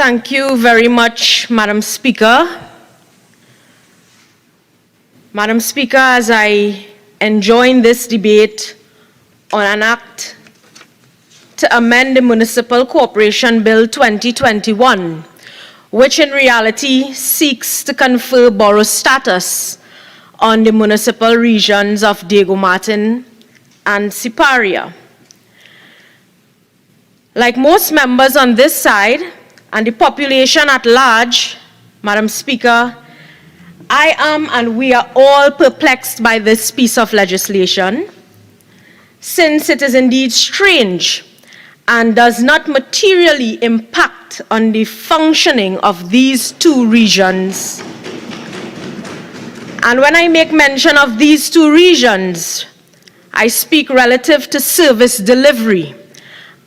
Thank you very much, Madam Speaker. Madam Speaker, as I enjoin this debate on an act to amend the Municipal Corporation Bill 2021, which in reality seeks to confer borough status on the municipal regions of Diego Martin and Siparia. Like most members on this side and the population at large, Madam Speaker, I am and we are all perplexed by this piece of legislation, since it is indeed strange and does not materially impact on the functioning of these two regions. And when I make mention of these two regions, I speak relative to service delivery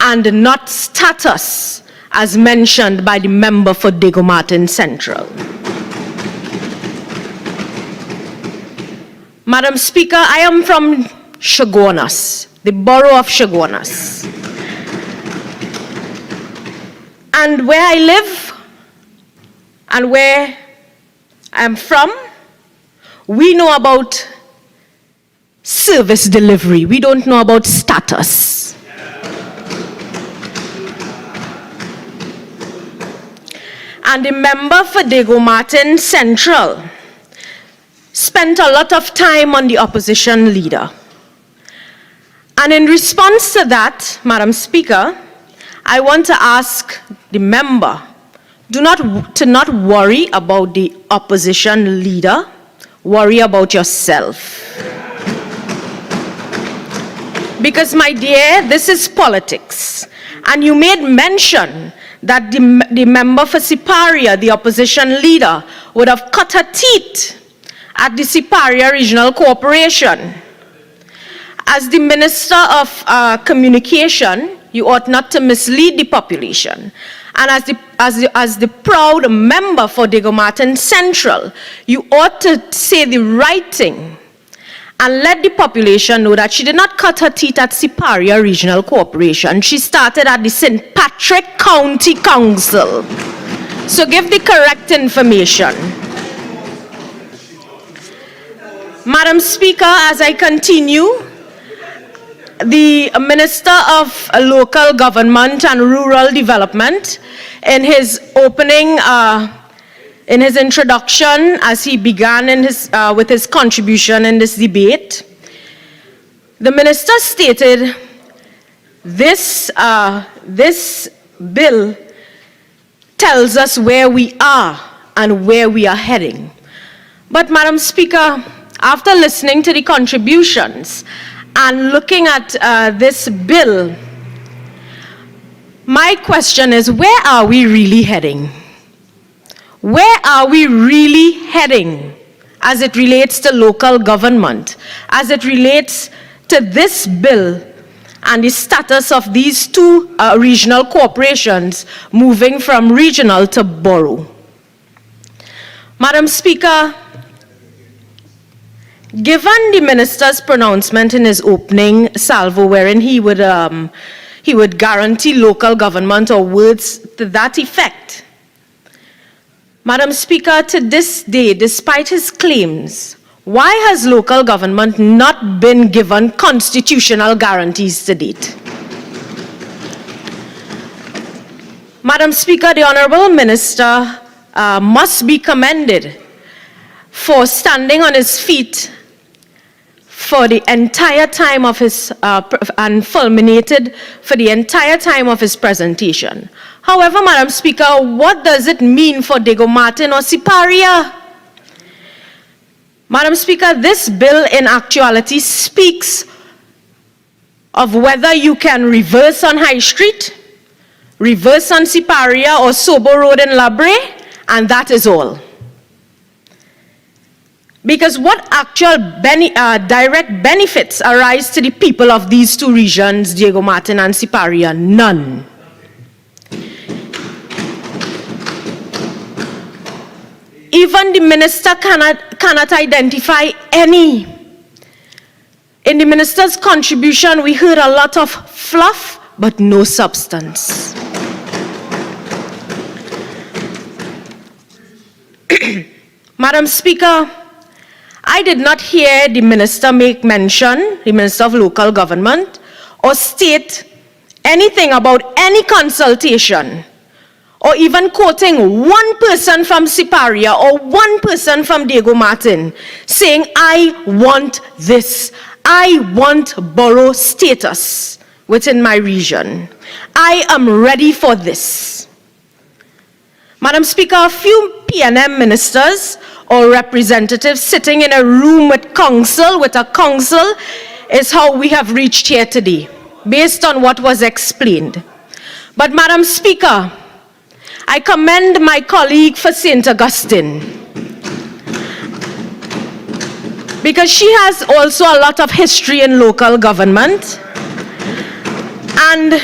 and not status, as mentioned by the member for Diego Martin Central. Madam Speaker, I am from Chaguanas, the borough of Chaguanas. And where I live and where I am from, we know about service delivery. We don't know about status. And the member for Diego Martin Central spent a lot of time on the opposition leader. And in response to that, Madam Speaker, I want to ask the member to not worry about the opposition leader, worry about yourself. Because, my dear, this is politics. And you made mention that the member for Siparia, the opposition leader, would have cut her teeth at the Siparia Regional Corporation. As the Minister of Communication, you ought not to mislead the population. And as the proud member for Diego Martin Central, you ought to say the right thing and let the population know that she did not cut her teeth at Siparia Regional Corporation. She started at the St. Patrick County Council. So give the correct information. Madam Speaker, as I continue, the Minister of Local Government and Rural Development, in his opening, in his introduction, as he began with his contribution in this debate, the minister stated, this bill tells us where we are and where we are heading. But, Madam Speaker, after listening to the contributions and looking at this bill, my question is, where are we really heading? Where are we really heading as it relates to local government, as it relates to this bill and the status of these two regional corporations moving from regional to borough? Madam Speaker, given the minister's pronouncement in his opening salvo, wherein he would guarantee local government or words to that effect, Madam Speaker, to this day, despite his claims, why has local government not been given constitutional guarantees to date? Madam Speaker, the Honorable Minister must be commended for standing on his feet for the entire time of his, and fulminated for the entire time of his presentation. However, Madam Speaker, what does it mean for Diego Martin or Siparia? Madam Speaker, this bill in actuality speaks of whether you can reverse on High Street, reverse on Siparia or Sobo Road in Labre, and that is all. Because what actual direct benefits arise to the people of these two regions, Diego Martin and Siparia? None. Even the minister cannot identify any. In the minister's contribution, we heard a lot of fluff, but no substance. Madam Speaker, I did not hear the minister make mention, the Minister of Local Government, or state anything about any consultation, or even quoting one person from Siparia or one person from Diego Martin saying, I want this. I want borough status within my region. I am ready for this. Madam Speaker, a few PNM ministers or representatives sitting in a room with a council, is how we have reached here today, based on what was explained. But Madam Speaker, I commend my colleague for St. Augustine, because she has also a lot of history in local government. And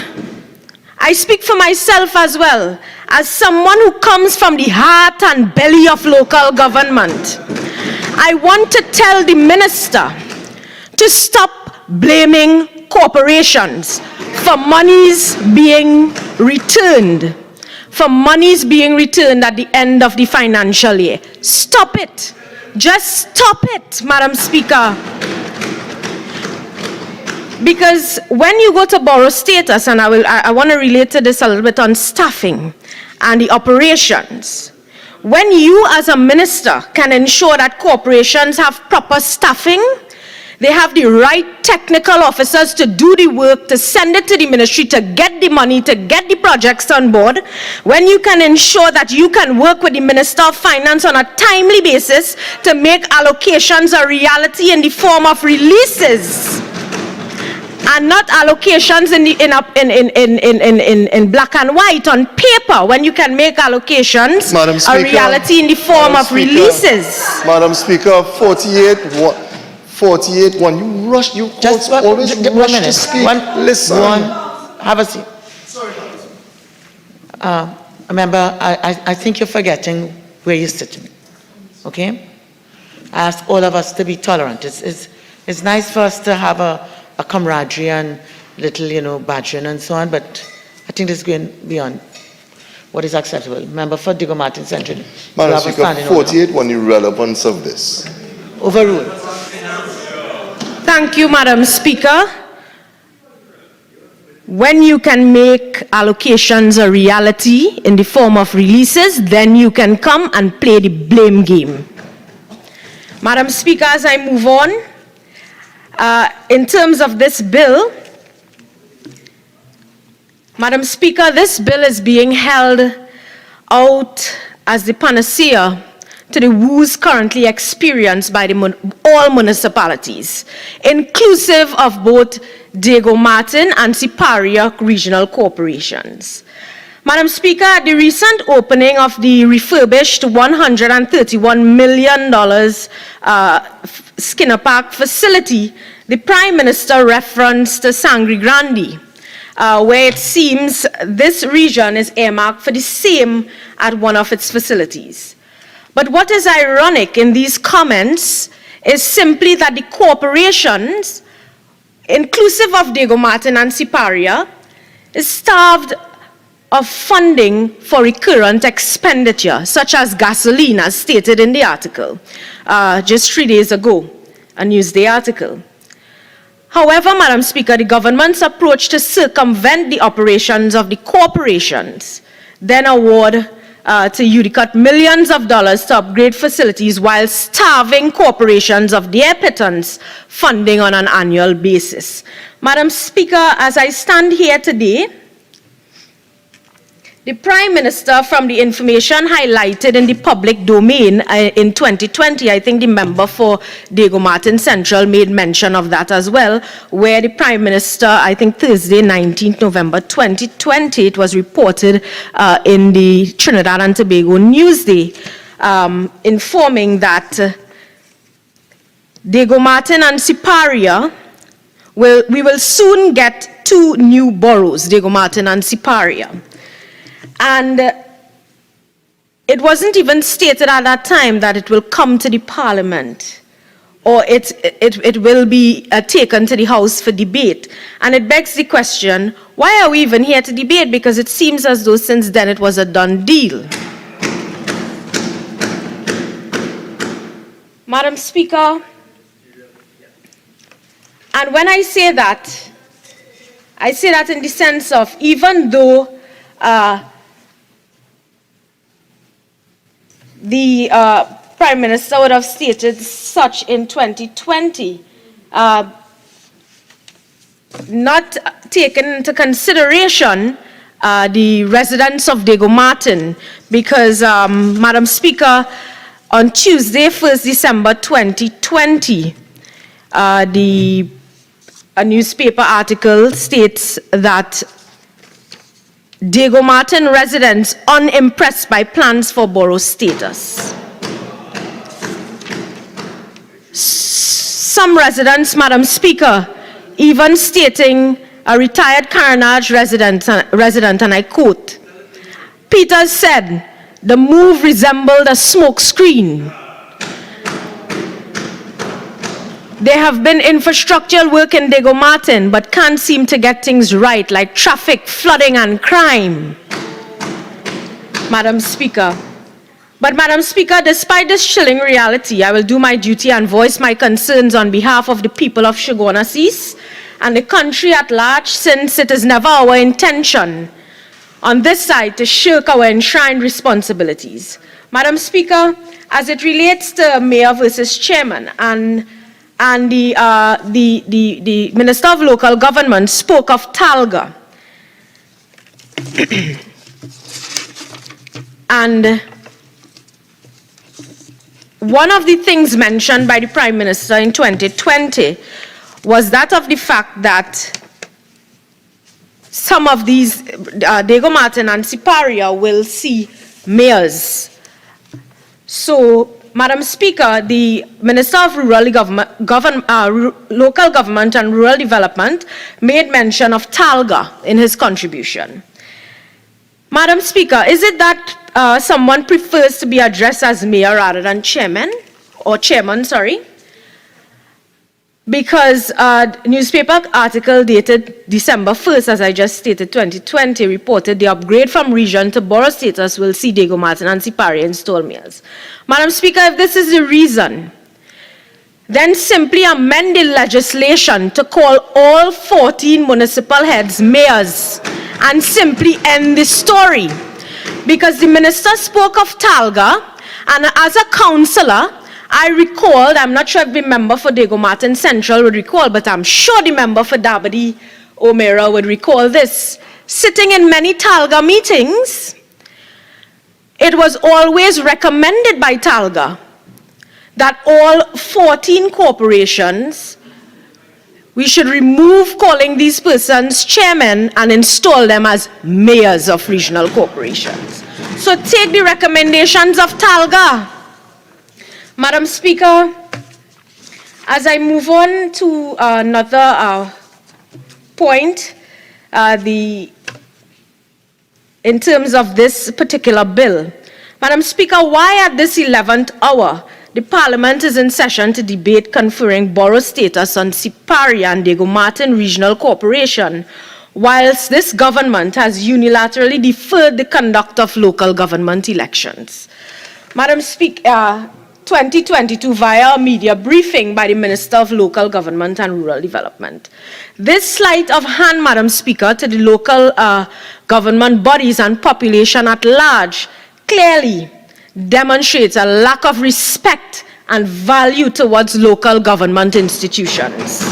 I speak for myself as well, as someone who comes from the heart and belly of local government. I want to tell the minister to stop blaming corporations for monies being returned, at the end of the financial year. Stop it. Just stop it, Madam Speaker. Because when you go to borough status, and I want to relate to this a little bit on staffing and the operations, when you as a minister can ensure that corporations have proper staffing, they have the right technical officers to do the work, to send it to the ministry, to get the money, to get the projects on board, when you can ensure that you can work with the Minister of Finance on a timely basis to make allocations a reality in the form of releases, and not allocations in black and white on paper, when you can make allocations a reality in the form of releases. Madam Speaker, 48-1, you rush, you just always rush to speak. Listen. Have a seat. Sorry. Remember, I think you're forgetting where you're sitting, okay? I ask all of us to be tolerant. It's nice for us to have a camaraderie and little, badgering and so on, but I think this is going beyond what is acceptable. Member for Diego Martin Central. Madam Speaker, 48-1, the relevance of this. Overruled. Thank you, Madam Speaker. When you can make allocations a reality in the form of releases, then you can come and play the blame game. Madam Speaker, as I move on, in terms of this bill, Madam Speaker, this bill is being held out as the panacea to the woes currently experienced by all municipalities, inclusive of both Diego Martin and Siparia regional corporations. Madam Speaker, at the recent opening of the refurbished $131 million Skinner Park facility, the Prime Minister referenced Sangre Grande, where it seems this region is earmarked for the same at one of its facilities. But what is ironic in these comments is simply that the corporations, inclusive of Diego Martin and Siparia, is starved of funding for recurrent expenditure, such as gasoline, as stated in the article, just 3 days ago, a Newsday article. However, Madam Speaker, the government's approach to circumvent the operations of the corporations, then award to UDCOT millions of dollars to upgrade facilities while starving corporations of their pittance funding on an annual basis. Madam Speaker, as I stand here today, the Prime Minister, from the information highlighted in the public domain in 2020, I think the member for Diego Martin Central made mention of that as well, where the Prime Minister, I think Thursday, 19th November 2020, it was reported in the Trinidad and Tobago Newsday, informing that Diego Martin and Siparia, we will soon get 2 new boroughs, Diego Martin and Siparia. And it wasn't even stated at that time that it will come to the Parliament, or it will be taken to the House for debate. And it begs the question, why are we even here to debate? Because it seems as though since then it was a done deal. Madam Speaker, and when I say that in the sense of even though the Prime Minister would have stated such in 2020, not taken into consideration the residents of Diego Martin, because, Madam Speaker, on Tuesday, 1st December 2020, a newspaper article states that Diego Martin residents unimpressed by plans for borough status. Some residents, Madam Speaker, even stating a retired Carenage resident, and I quote, Peters said, the move resembled a smoke screen. There have been infrastructural work in Diego Martin, but can't seem to get things right, like traffic, flooding, and crime. Madam Speaker. But Madam Speaker, despite this chilling reality, I will do my duty and voice my concerns on behalf of the people of Chaguanas East and the country at large, since it is never our intention on this side to shirk our enshrined responsibilities. Madam Speaker, as it relates to mayor versus chairman, and the Minister of Local Government spoke of Talga. And one of the things mentioned by the Prime Minister in 2020 was that of the fact that some of these, Diego Martin and Siparia, will see mayors. So, Madam Speaker, the Minister of Local Government and Rural Development made mention of Talga in his contribution. Madam Speaker, is it that someone prefers to be addressed as mayor rather than chairman, or chairman, sorry? Because a newspaper article dated December 1st, as I just stated, 2020, reported the upgrade from region to borough status will see Diego Martin and Siparia install mayors. Madam Speaker, if this is the reason, then simply amend the legislation to call all 14 municipal heads mayors and simply end the story. Because the minister spoke of Talga, and as a councillor, I recalled, I'm not sure if the member for Diego Martin Central would recall, but I'm sure the member for Dabadi O'Meara would recall this. Sitting in many Talga meetings, it was always recommended by Talga that all 14 corporations, we should remove calling these persons chairmen and install them as mayors of regional corporations. So take the recommendations of Talga. Madam Speaker, as I move on to another point, in terms of this particular bill, Madam Speaker, why at this 11th hour the Parliament is in session to debate conferring borough status on Siparia and Diego Martin Regional Corporation, whilst this government has unilaterally deferred the conduct of local government elections? Madam Speaker, 2022 via a media briefing by the Minister of Local Government and Rural Development. This sleight of hand, Madam Speaker, to the local government bodies and population at large clearly demonstrates a lack of respect and value towards local government institutions.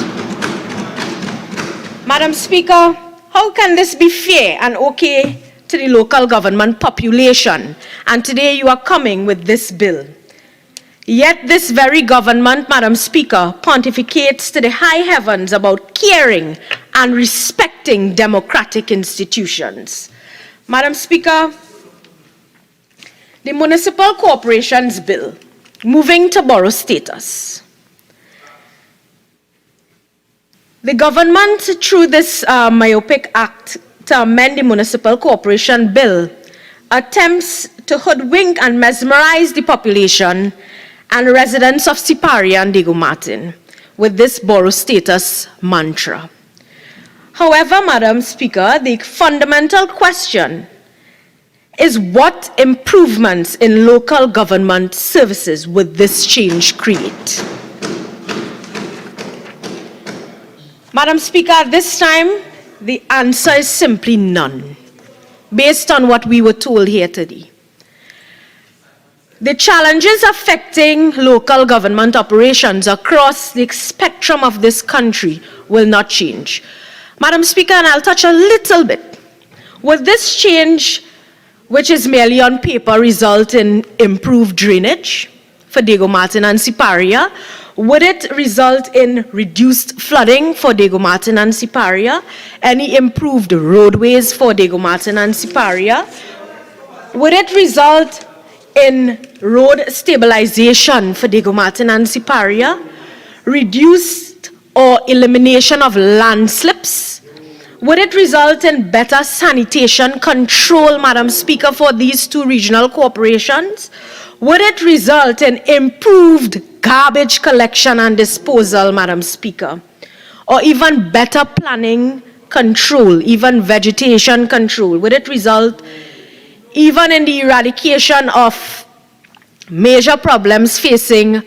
Madam Speaker, how can this be fair and okay to the local government population? And today you are coming with this bill. Yet this very government, Madam Speaker, pontificates to the high heavens about caring and respecting democratic institutions. Madam Speaker, the Municipal Corporations Bill, moving to borough status. The government, through this myopic act to amend the Municipal Corporation Bill, attempts to hoodwink and mesmerize the population and residents of Siparia and Diego Martin with this borough status mantra. However, Madam Speaker, the fundamental question is what improvements in local government services would this change create? Madam Speaker, at this time, the answer is simply none, based on what we were told here today. The challenges affecting local government operations across the spectrum of this country will not change. Madam Speaker, and I'll touch a little bit. Would this change, which is merely on paper, result in improved drainage for Diego Martin and Siparia? Would it result in reduced flooding for Diego Martin and Siparia? Any improved roadways for Diego Martin and Siparia? Would it result in road stabilization for Diego Martin and Siparia? Reduced or elimination of landslips? Would it result in better sanitation control, Madam Speaker, for these two regional corporations? Would it result in improved garbage collection and disposal, Madam Speaker? Or even better planning control, even vegetation control? Would it result even in the eradication of major problems facing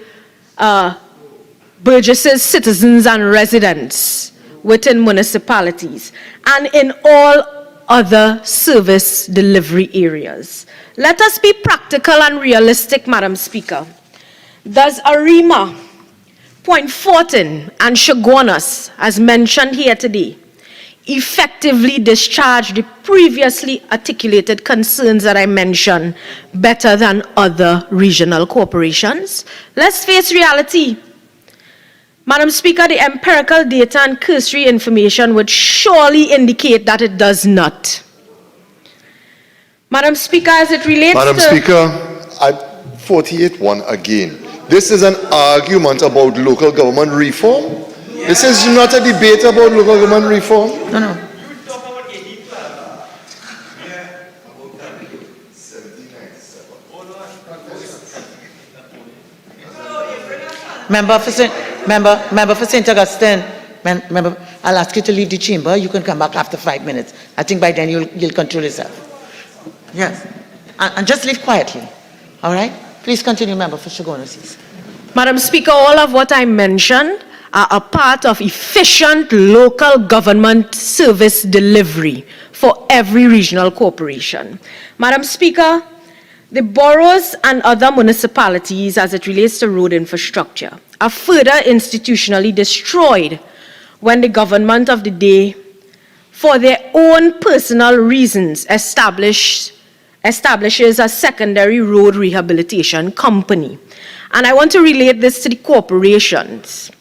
burgesses, citizens, and residents within municipalities, and in all other service delivery areas? Let us be practical and realistic, Madam Speaker. Does ARIMA, Point Fortin, and Chaguanas, as mentioned here today, effectively discharge the previously articulated concerns that I mentioned better than other regional corporations? Let's face reality. Madam Speaker, the empirical data and cursory information would surely indicate that it does not. Madam Speaker, as it relates Madam to... Speaker, I 48-1 again. This is an argument about local government reform. This is not a debate about local government reform. No. Member for St. Augustine, member, I'll ask you to leave the chamber. You can come back after 5 minutes. I think by then you'll control yourself. Yes, and just leave quietly. All right? Please continue, member for Chaguanas East. Madam Speaker, all of what I mentioned are a part of efficient local government service delivery for every regional corporation. Madam Speaker, the boroughs and other municipalities, as it relates to road infrastructure, are further institutionally destroyed when the government of the day, for their own personal reasons, establishes a secondary road rehabilitation company. And I want to relate this to the corporations,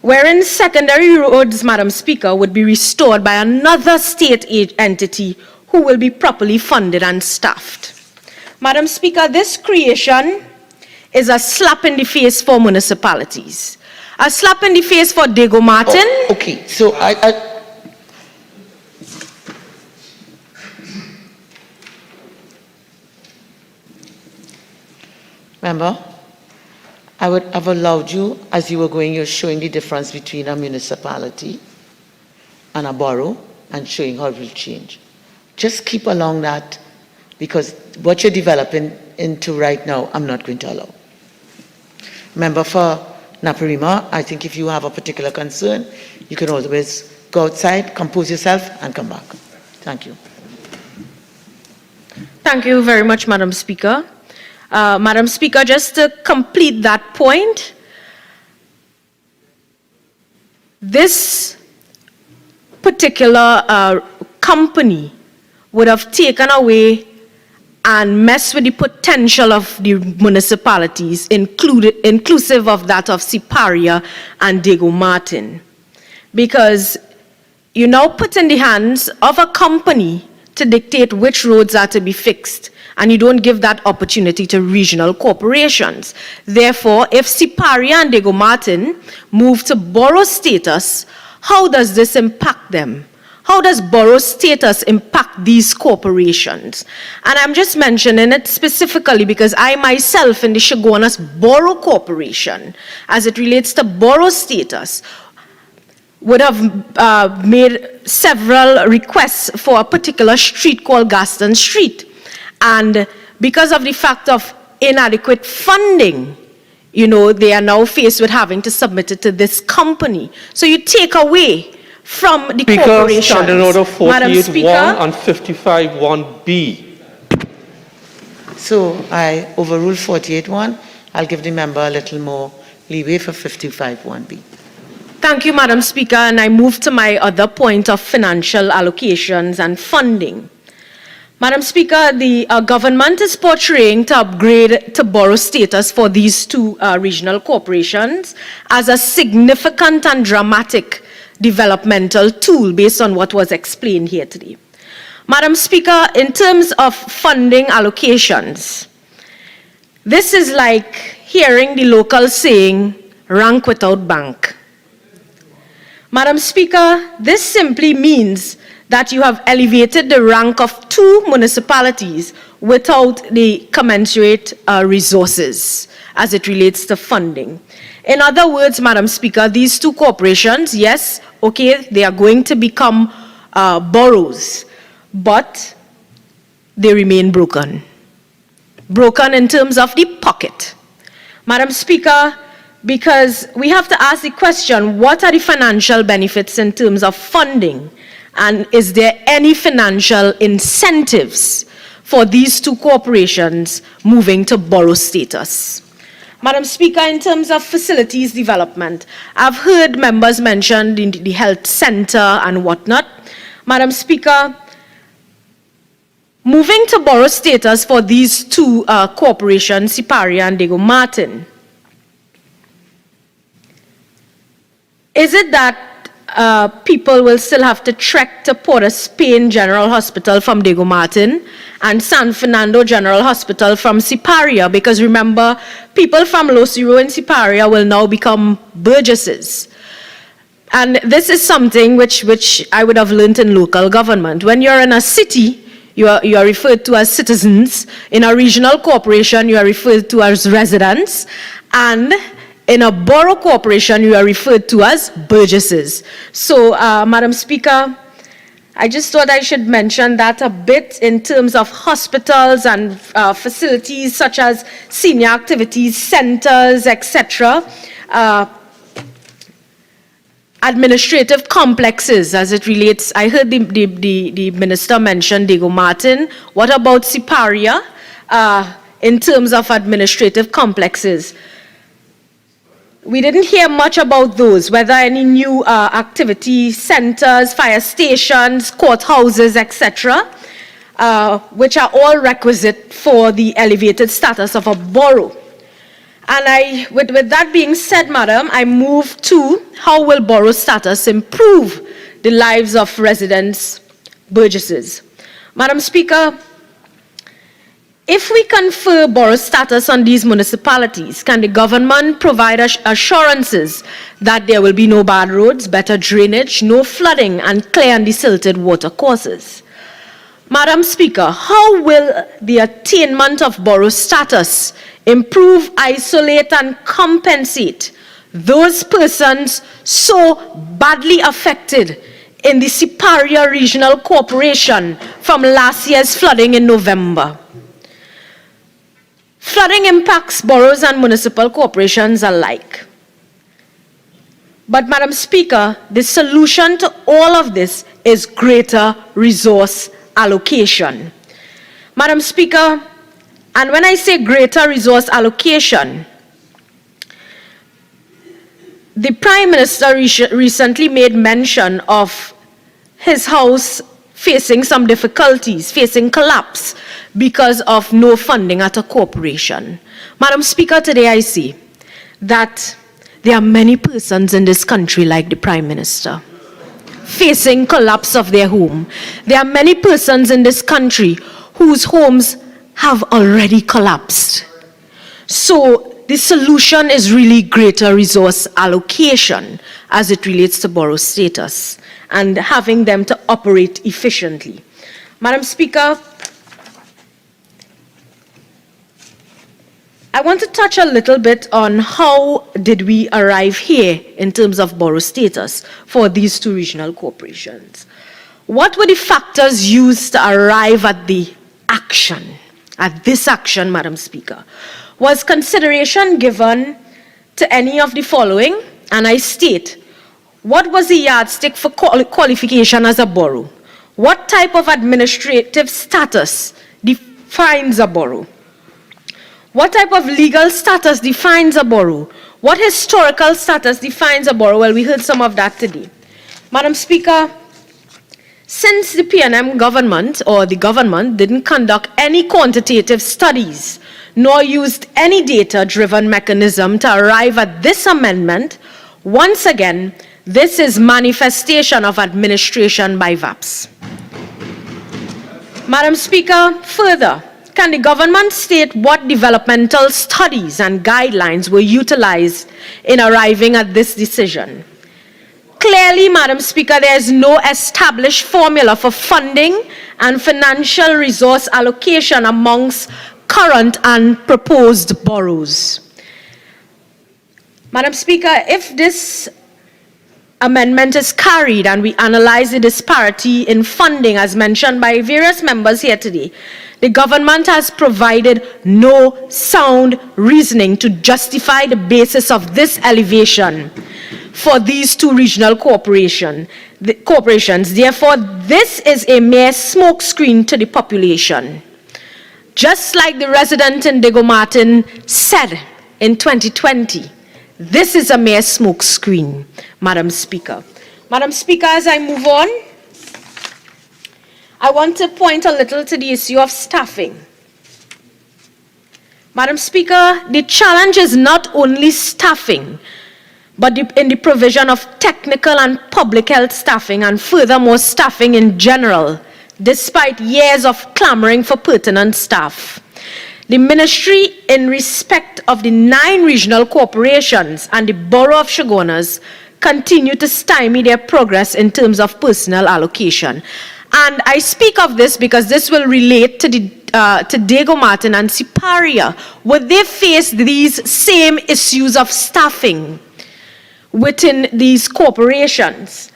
wherein secondary roads, Madam Speaker, would be restored by another state entity who will be properly funded and staffed. Madam Speaker, this creation is a slap in the face for municipalities. A slap in the face for Diego Martin. Oh, okay, so Member, I would have allowed you, as you were going, you're showing the difference between a municipality and a borough and showing how it will change. Just keep along that, because what you're developing into right now, I'm not going to allow. Member for Naparima, I think if you have a particular concern, you can always go outside, compose yourself, and come back. Thank you. Thank you very much, Madam Speaker. Madam Speaker, just to complete that point, this particular company would have taken away and messed with the potential of the municipalities, inclusive of that of Siparia and Diego Martin. Because you now put in the hands of a company to dictate which roads are to be fixed, and you don't give that opportunity to regional corporations. Therefore, if Siparia and Diego Martin move to borough status, how does this impact them? How does borough status impact these corporations? And I'm just mentioning it specifically because I myself in the Chaguanas Borough Corporation, as it relates to borough status, would have made several requests for a particular street called Gaston Street. And because of the fact of inadequate funding, they are now faced with having to submit it to this company. So you take away from the corporations. Standing Order Madam 48-1 Speaker, and 55-1B. So I overrule 48-1. I'll give the member a little more leeway for 55-1B. thank you, Madam Speaker, and I move to my other point of financial allocations and funding. Madam Speaker, the government is portraying to upgrade to borough status for these two regional corporations as a significant and dramatic developmental tool based on what was explained here today. Madam Speaker, in terms of funding allocations, this is like hearing the local saying, rank without bank. Madam Speaker, this simply means that you have elevated the rank of two municipalities without the commensurate resources as it relates to funding. In other words, Madam Speaker, these two corporations, yes, okay, they are going to become boroughs, but they remain broken. Broken in terms of the pocket. Madam Speaker, because we have to ask the question, what are the financial benefits in terms of funding? And is there any financial incentives for these two corporations moving to borough status? Madam Speaker, in terms of facilities development, I've heard members mention the health center and whatnot. Madam Speaker, moving to borough status for these two corporations, Siparia and Diego Martin, is it that people will still have to trek to Port of Spain General Hospital from Diego Martin and San Fernando General Hospital from Siparia? Because remember, people from Los Iro and Siparia will now become burgesses. And this is something which I would have learned in local government. When you're in a city, you are referred to as citizens. In a regional corporation, you are referred to as residents. And in a borough corporation, you are referred to as burgesses. So, Madam Speaker, I just thought I should mention that a bit in terms of hospitals and facilities such as senior activities centers, etc. Administrative complexes as it relates. I heard the minister mention Diego Martin. What about Siparia in terms of administrative complexes? We didn't hear much about those, whether any new activity centers, fire stations, courthouses, etc., which are all requisite for the elevated status of a borough. And with that being said, Madam, I move to how will borough status improve the lives of residents, burgesses. Madam Speaker, if we confer borough status on these municipalities, can the government provide assurances that there will be no bad roads, better drainage, no flooding, and clear and desilted water courses? Madam Speaker, how will the attainment of borough status improve, isolate, and compensate those persons so badly affected in the Siparia Regional Corporation from last year's flooding in November? Flooding impacts boroughs and municipal corporations alike. But, Madam Speaker, the solution to all of this is greater resource allocation. Madam Speaker, and when I say greater resource allocation, the Prime Minister recently made mention of his house facing some difficulties, facing collapse because of no funding at a corporation. Madam Speaker, today I see that there are many persons in this country like the Prime Minister facing collapse of their home. There are many persons in this country whose homes have already collapsed. So the solution is really greater resource allocation as it relates to borough status and having them to operate efficiently. Madam Speaker, I want to touch a little bit on how did we arrive here in terms of borough status for these two regional corporations. What were the factors used to arrive at the action? at this action, Madam Speaker, was consideration given to any of the following, and I state, what was the yardstick for qualification as a borough? What type of administrative status defines a borough? What type of legal status defines a borough? What historical status defines a borough? Well, we heard some of that today. Madam Speaker, since the PNM government or the government didn't conduct any quantitative studies nor used any data-driven mechanism to arrive at this amendment, once again, this is manifestation of administration by VAPS. Madam Speaker, further, can the government state what developmental studies and guidelines were utilized in arriving at this decision? Clearly, Madam Speaker, there is no established formula for funding and financial resource allocation amongst current and proposed boroughs. Madam Speaker, if this amendment is carried and we analyze the disparity in funding as mentioned by various members here today, the government has provided no sound reasoning to justify the basis of this elevation for these two regional corporations. Therefore, this is a mere smokescreen to the population. Just like the resident in Diego Martin said in 2020, this is a mere smokescreen, Madam Speaker. Madam Speaker, as I move on, I want to point a little to the issue of staffing. Madam Speaker, the challenge is not only staffing, but in the provision of technical and public health staffing, and furthermore staffing in general, despite years of clamoring for pertinent staff. The ministry, in respect of the 9 regional corporations and the Borough of Chaguanas, continue to stymie their progress in terms of personnel allocation. And I speak of this because this will relate to Diego Martin and Siparia, where they face these same issues of staffing within these corporations.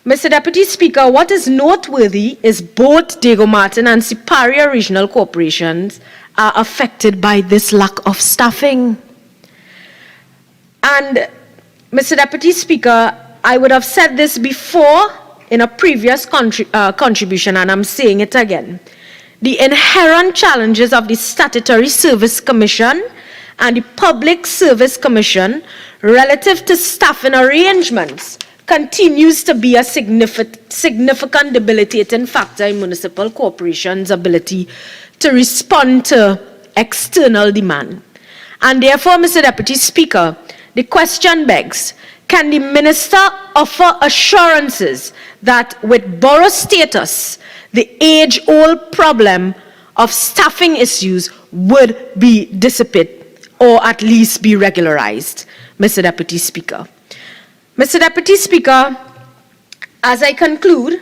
Mr. Deputy Speaker, what is noteworthy is both Diego Martin and Siparia regional corporations are affected by this lack of staffing. And Mr. Deputy Speaker, I would have said this before in a previous contribution, and I'm saying it again. The inherent challenges of the Statutory Service Commission and the Public Service Commission relative to staffing arrangements continues to be a significant debilitating factor in municipal corporations' ability to respond to external demand. And therefore, Mr. Deputy Speaker, the question begs, can the minister offer assurances that with borough status, the age-old problem of staffing issues would be dissipated or at least be regularized, Mr. Deputy Speaker? Mr. Deputy Speaker, as I conclude,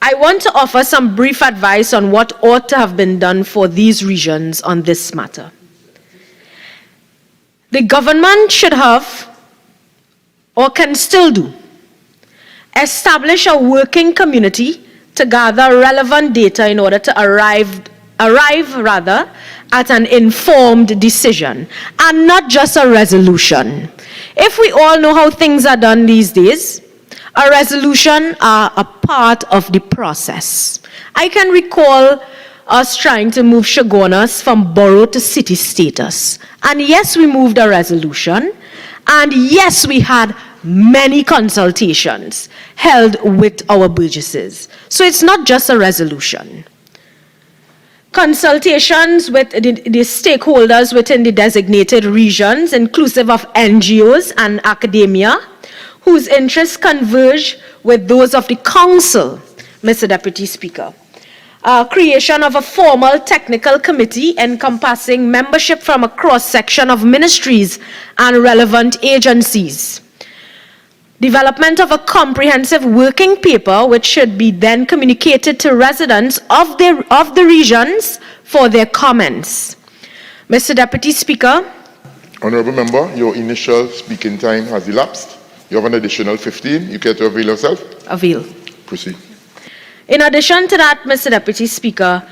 I want to offer some brief advice on what ought to have been done for these regions on this matter. The government should have, or can still do, establish a working community to gather relevant data in order to arrive at an informed decision and not just a resolution. If we all know how things are done these days, a resolution are a part of the process. I can recall us trying to move Chaguanas from borough to city status. And yes, we moved a resolution. And yes, we had many consultations held with our burgesses. So it's not just a resolution. Consultations with the stakeholders within the designated regions, inclusive of NGOs and academia, whose interests converge with those of the council, Mr. Deputy Speaker. Creation of a formal technical committee encompassing membership from a cross-section of ministries and relevant agencies. Development of a comprehensive working paper which should be then communicated to residents of the regions for their comments. Mr. Deputy Speaker. Honourable Member, your initial speaking time has elapsed. You have an additional 15. You care to avail yourself? Avail. Proceed. In addition to that, Mr. Deputy Speaker,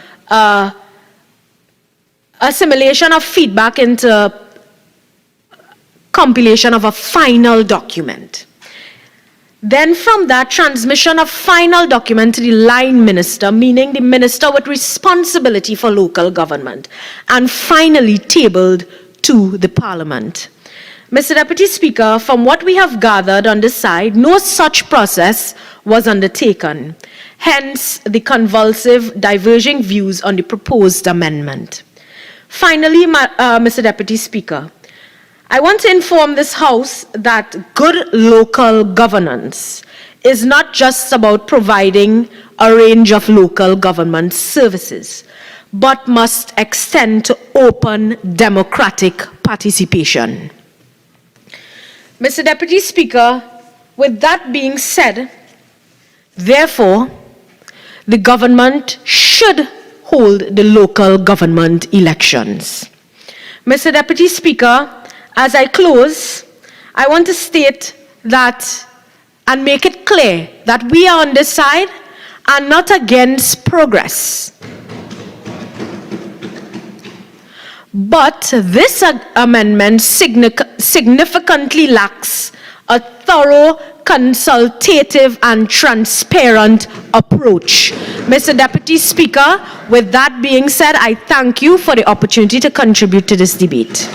assimilation of feedback into compilation of a final document. Then from that, transmission of final document to the line minister, meaning the minister with responsibility for local government, and finally tabled to the parliament. Mr. Deputy Speaker, from what we have gathered on this side, no such process was undertaken. Hence, the convulsive, diverging views on the proposed amendment. Finally, Mr. Deputy Speaker, I want to inform this House that good local governance is not just about providing a range of local government services, but must extend to open democratic participation. Mr. Deputy Speaker, with that being said, therefore, the government should hold the local government elections. Mr. Deputy Speaker, as I close, I want to state that and make it clear that we are on this side and not against progress. But this amendment significantly lacks a thorough, consultative, and transparent approach. Mr. Deputy Speaker, with that being said, I thank you for the opportunity to contribute to this debate.